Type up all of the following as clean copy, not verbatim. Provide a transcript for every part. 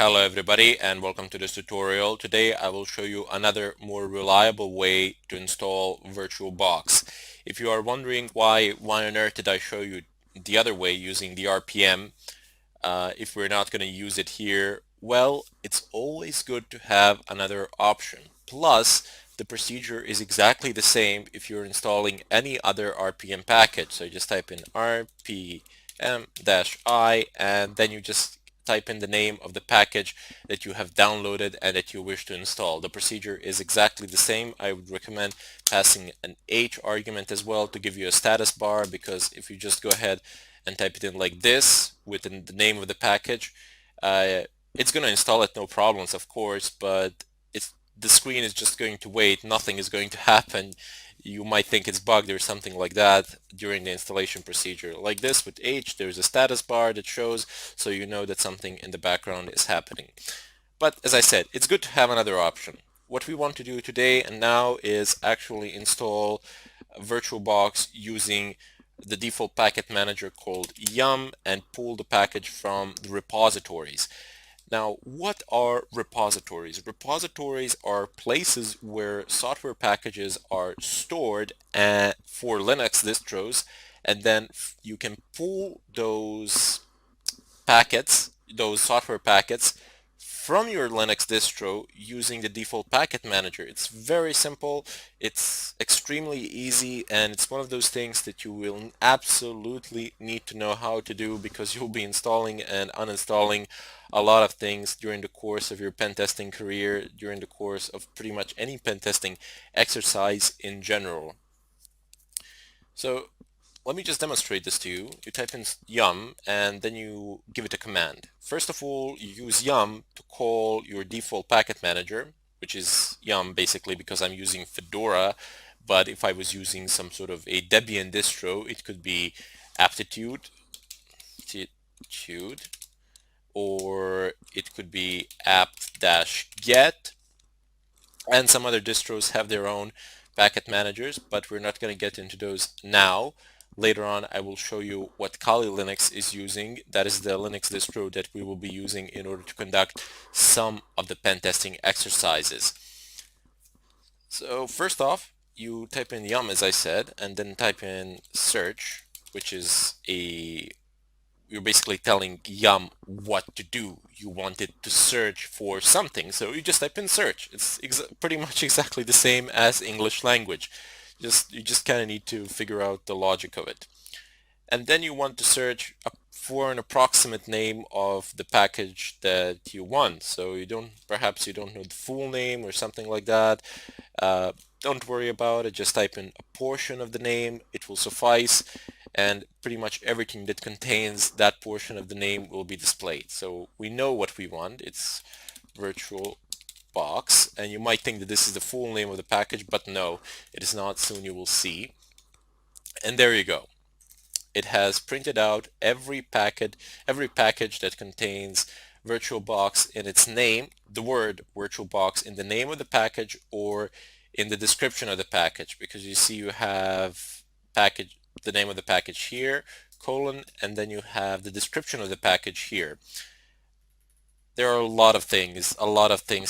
Hello everybody and welcome to this tutorial. Today I will show you another more reliable way to install VirtualBox. If you are wondering why on earth did I show you the other way using the RPM if we're not going to use it here, well, it's always good to have another option. Plus, the procedure is exactly the same if you're installing any other RPM package. So you just type in rpm-i and then you just type in the name of the package that you have downloaded and that you wish to install. The procedure is exactly the same. I would recommend passing an H argument as well to give you a status bar, because if you just go ahead and type it in like this within the name of the package, uh, it's going to install it no problems, of course, but the screen is just going to wait. Nothing is going to happen. You might think it's bugged or something like that during the installation procedure. Like this with H, there's a status bar that shows, so you know that something in the background is happening. But as I said, it's good to have another option. What we want to do today and now is actually install VirtualBox using the default packet manager called yum and pull the package from the repositories. Now, what are repositories? Repositories are places where software packages are stored for Linux distros, and then you can pull those packets, those software packets, from your Linux distro using the default packet manager. It's very simple, it's extremely easy, and it's one of those things that you will absolutely need to know how to do, because you'll be installing and uninstalling a lot of things during the course of your pen testing career, during the course of pretty much any pen testing exercise in general. So let me just demonstrate this to you. You type in yum and then you give it a command. First of all, you use yum to call your default packet manager, which is yum basically because I'm using Fedora, but if I was using some sort of a Debian distro, it could be aptitude, or it could be apt-get, and some other distros have their own packet managers, but we're not going to get into those now. Later on, I will show you what Kali Linux is using. That is the Linux distro that we will be using in order to conduct some of the pen testing exercises. So first off, you type in yum, as I said, and then type in search, which is you're basically telling yum what to do. You want it to search for something, so you just type in search. It's pretty much exactly the same as English language. You just kind of need to figure out the logic of it. And then you want to search for an approximate name of the package that you want. So perhaps you don't know the full name or something like that. Don't worry about it. Just type in a portion of the name. It will suffice, and pretty much everything that contains that portion of the name will be displayed. So we know what we want. It's VirtualBox, and you might think that this is the full name of the package, but no, it is not. Soon you will see. And there you go. It has printed out every package that contains VirtualBox in its name, the word VirtualBox in the name of the package or in the description of the package, because you see you have the name of the package here, colon, and then you have the description of the package here. There are a lot of things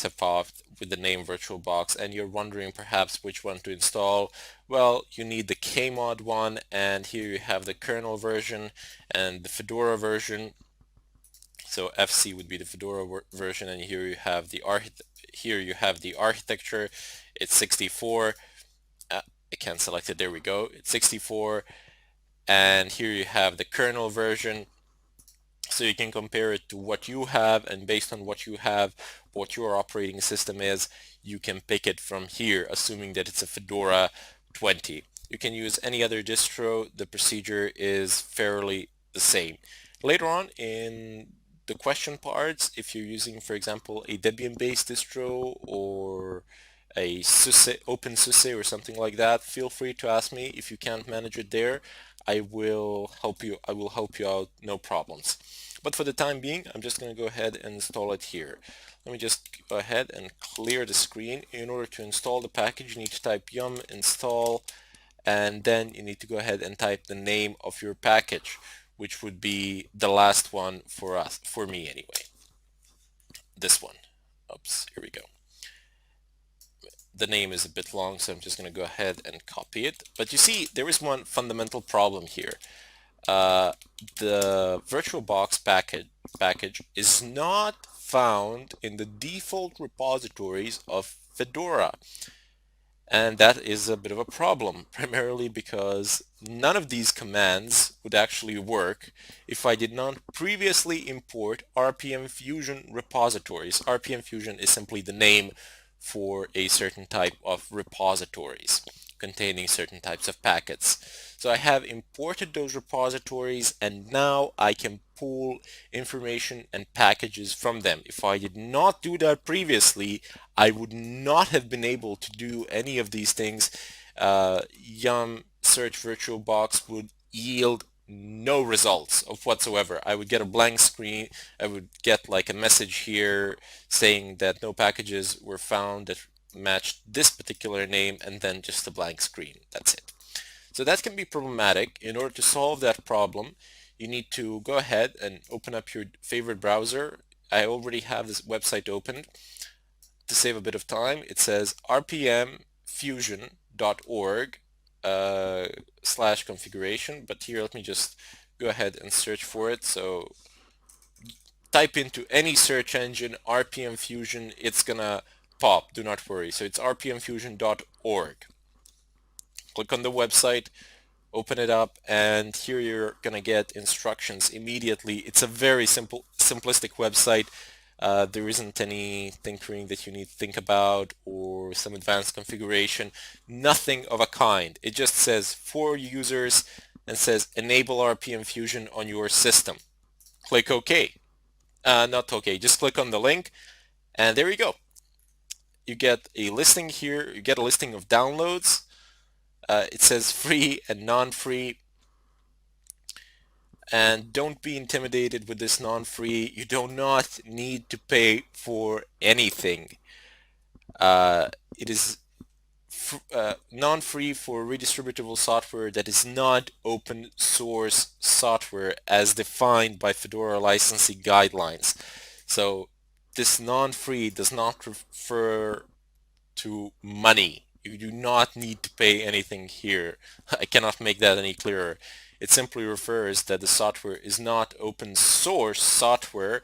have popped with the name VirtualBox, and you're wondering perhaps which one to install. Well, you need the Kmod one, and here you have the kernel version and the Fedora version. So FC would be the Fedora version, and here you have the architecture. It's 64. I can't select it. There we go. It's 64, and here you have the kernel version. So you can compare it to what you have, and based on what you have, what your operating system is, you can pick it from here, assuming that it's a Fedora 20. You can use any other distro. The procedure is fairly the same. Later on in the question parts, if you're using, for example, a Debian-based distro or a OpenSUSE or something like that, feel free to ask me. If you can't manage it there, I will help you. I will help you out, no problems. But for the time being, I'm just going to go ahead and install it here. Let me just go ahead and clear the screen. In order to install the package, you need to type yum install, and then you need to go ahead and type the name of your package, which would be the last one for me anyway. this one. Oops, here we go. The name is a bit long, so I'm just going to go ahead and copy it. But you see, there is one fundamental problem here. Uh, the VirtualBox package is not found in the default repositories of Fedora. And that is a bit of a problem, primarily because none of these commands would actually work if I did not previously import RPM Fusion repositories. RPM Fusion is simply the name for a certain type of repositories containing certain types of packets. So I have imported those repositories, and now I can pull information and packages from them. If I did not do that previously, I would not have been able to do any of these things. Yum search VirtualBox would yield no results of whatsoever. I would get a blank screen. I would get like a message here saying that no packages were found that matched this particular name, and then just a blank screen. That's it. So that can be problematic. In order to solve that problem, you need to go ahead and open up your favorite browser. I already have this website opened. To save a bit of time, it says rpmfusion.org /configuration, but here let me just go ahead and search for it. So type into any search engine RPM Fusion, it's gonna pop, do not worry. So it's rpmfusion.org. Click on the website, open it up, and here you're gonna get instructions immediately. It's a very simplistic website. There isn't any tinkering that you need to think about or some advanced configuration, nothing of a kind. It just says for users and says enable RPM Fusion on your system. Click OK. Not OK, just click on the link, and there you go. You get a listing here, you get a listing of downloads. It says free and non-free. And don't be intimidated with this non-free. You do not need to pay for anything. It is non-free for redistributable software that is not open source software as defined by Fedora licensing guidelines. So this non-free does not refer to money. You do not need to pay anything here. I cannot make that any clearer. It simply refers that the software is not open source software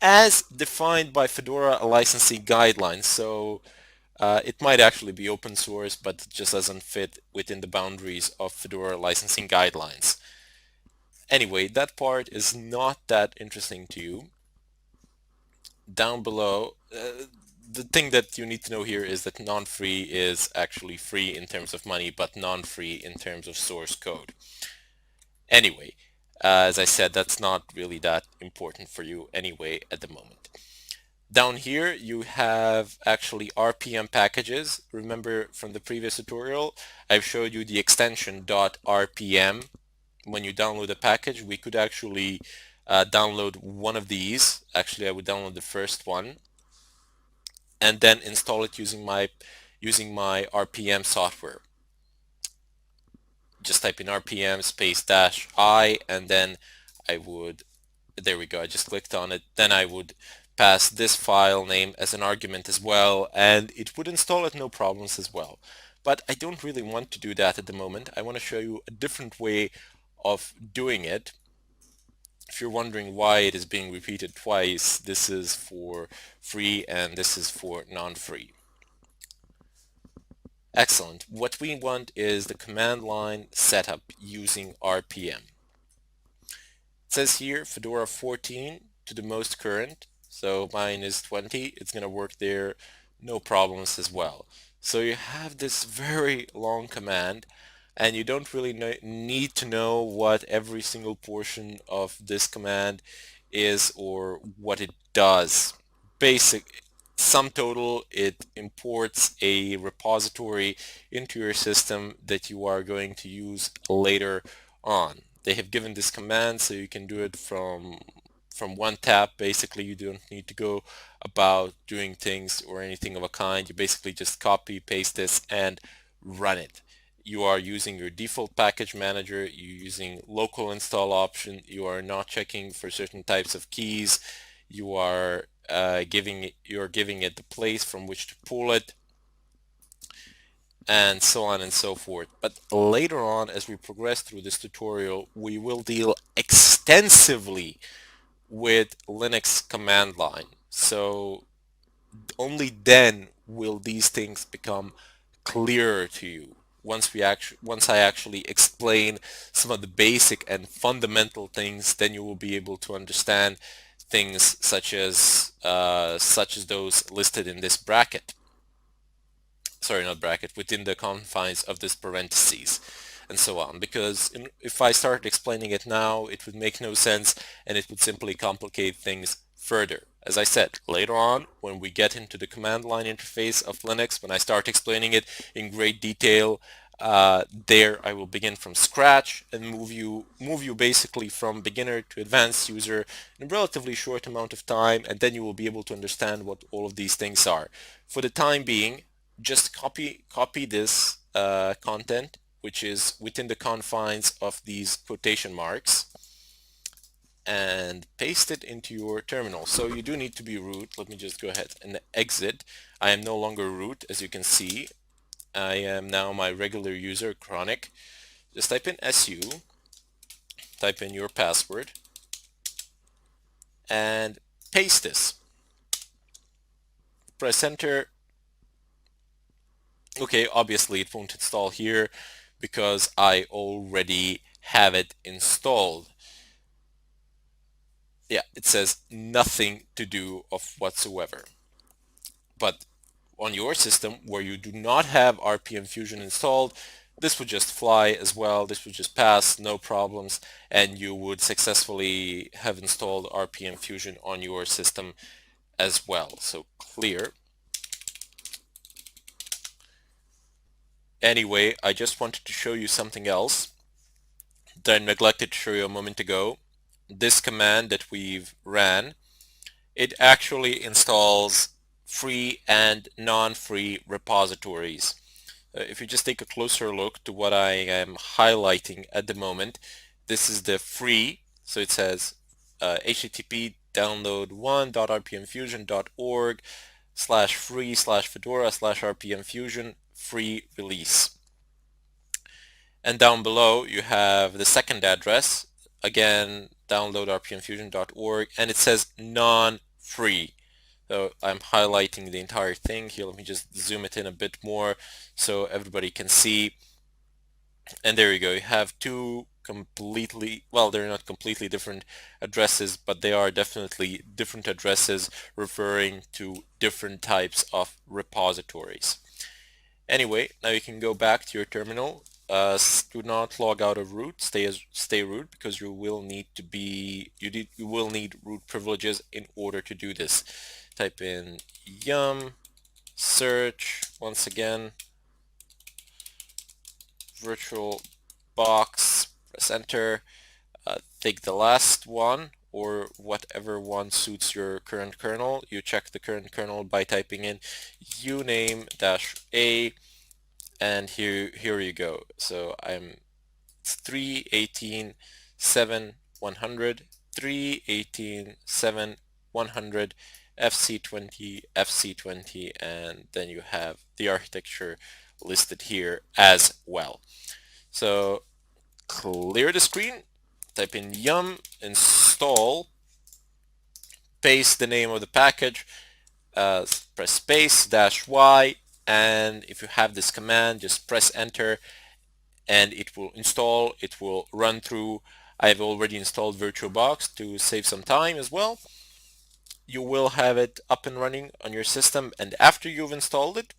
as defined by Fedora licensing guidelines. So it might actually be open source, but it just doesn't fit within the boundaries of Fedora licensing guidelines. Anyway, that part is not that interesting to you. Down below, the thing that you need to know here is that non-free is actually free in terms of money, but non-free in terms of source code. Anyway, as I said, that's not really that important for you anyway at the moment. Down here, you have actually RPM packages. Remember from the previous tutorial, I've showed you the extension .rpm. When you download a package, we could actually download one of these. Actually, I would download the first one and then install it using my RPM software. Just type in RPM space -I, and then I would, there we go, I just clicked on it. Then I would pass this file name as an argument as well, and it would install it no problems as well. But I don't really want to do that at the moment. I want to show you a different way of doing it. If you're wondering why it is being repeated twice, this is for free and this is for non-free. Excellent. What we want is the command line setup using RPM. It says here Fedora 14 to the most current. So mine is 20. It's going to work there, no problems as well. So you have this very long command, and you don't really need to know what every single portion of this command is or what it does. Basic sum total, it imports a repository into your system that you are going to use later on. They have given this command so you can do it from one tap. Basically, you don't need to go about doing things or anything of a kind. You basically just copy, paste this, and run it. You are using your default package manager, you're using local install option, you are not checking for certain types of keys, you are you're giving it the place from which to pull it, and so on and so forth. But later on, as we progress through this tutorial, we will deal extensively with Linux command line. So only then will these things become clearer to you. Once I actually explain some of the basic and fundamental things, then you will be able to understand things such as those listed in this bracket. Sorry, not bracket, within the confines of this parentheses, and so on. Because if I started explaining it now, it would make no sense and it would simply complicate things further. As I said, later on, when we get into the command line interface of Linux, when I start explaining it in great detail, there I will begin from scratch and move you basically from beginner to advanced user in a relatively short amount of time, and then you will be able to understand what all of these things are. For the time being, just copy this content, which is within the confines of these quotation marks, and paste it into your terminal. So you do need to be root. Let me just go ahead and exit. I am no longer root, as you can see. I am now my regular user, Chronic. Just type in SU, type in your password, and paste this. Press enter. Okay, obviously it won't install here because I already have it installed. Yeah, it says nothing to do of whatsoever. But on your system where you do not have RPM Fusion installed, this would just fly as well. This would just pass, no problems, and you would successfully have installed RPM Fusion on your system as well. So clear. Anyway, I just wanted to show you something else that I neglected to show you a moment ago. This command that we've ran, it actually installs free and non-free repositories. If you just take a closer look to what I am highlighting at the moment, this is the free, so it says http download1.rpmfusion.org/free/fedora/rpmfusion free release. And down below you have the second address, again download rpmfusion.org, and it says non-free. So I'm highlighting the entire thing here. Let me just zoom it in a bit more so everybody can see. And there you go. You have two completely, well, they're not completely different addresses, but they are definitely different addresses referring to different types of repositories. Anyway, now you can go back to your terminal. Do not log out of root. Stay root, because you will need root privileges in order to do this. Type in yum search once again VirtualBox. Press enter. Take the last one or whatever one suits your current kernel. You check the current kernel by typing in uname-a, and here you go. So it's 3.18.7.100, 3.18.7.100, FC20, FC20, and then you have the architecture listed here as well. So clear the screen, type in yum install, paste the name of the package, press space -y, and if you have this command, just press enter and it will install. It will run through. I've already installed VirtualBox to save some time as well. You will have it up and running on your system, and after you've installed it,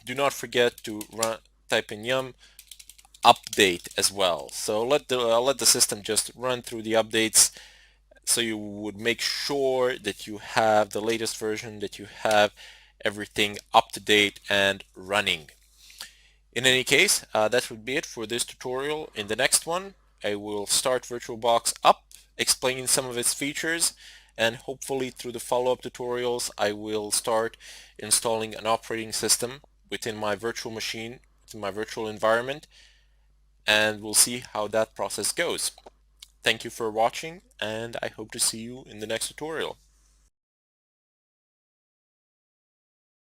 do not forget to type in yum update as well. So let the system just run through the updates, so you would make sure that you have the latest version, that you have everything up to date and running. In any case, that would be it for this tutorial. In the next one, I will start VirtualBox up, explaining some of its features, and hopefully through the follow-up tutorials, I will start installing an operating system within my virtual machine, within my virtual environment, and we'll see how that process goes. Thank you for watching, and I hope to see you in the next tutorial.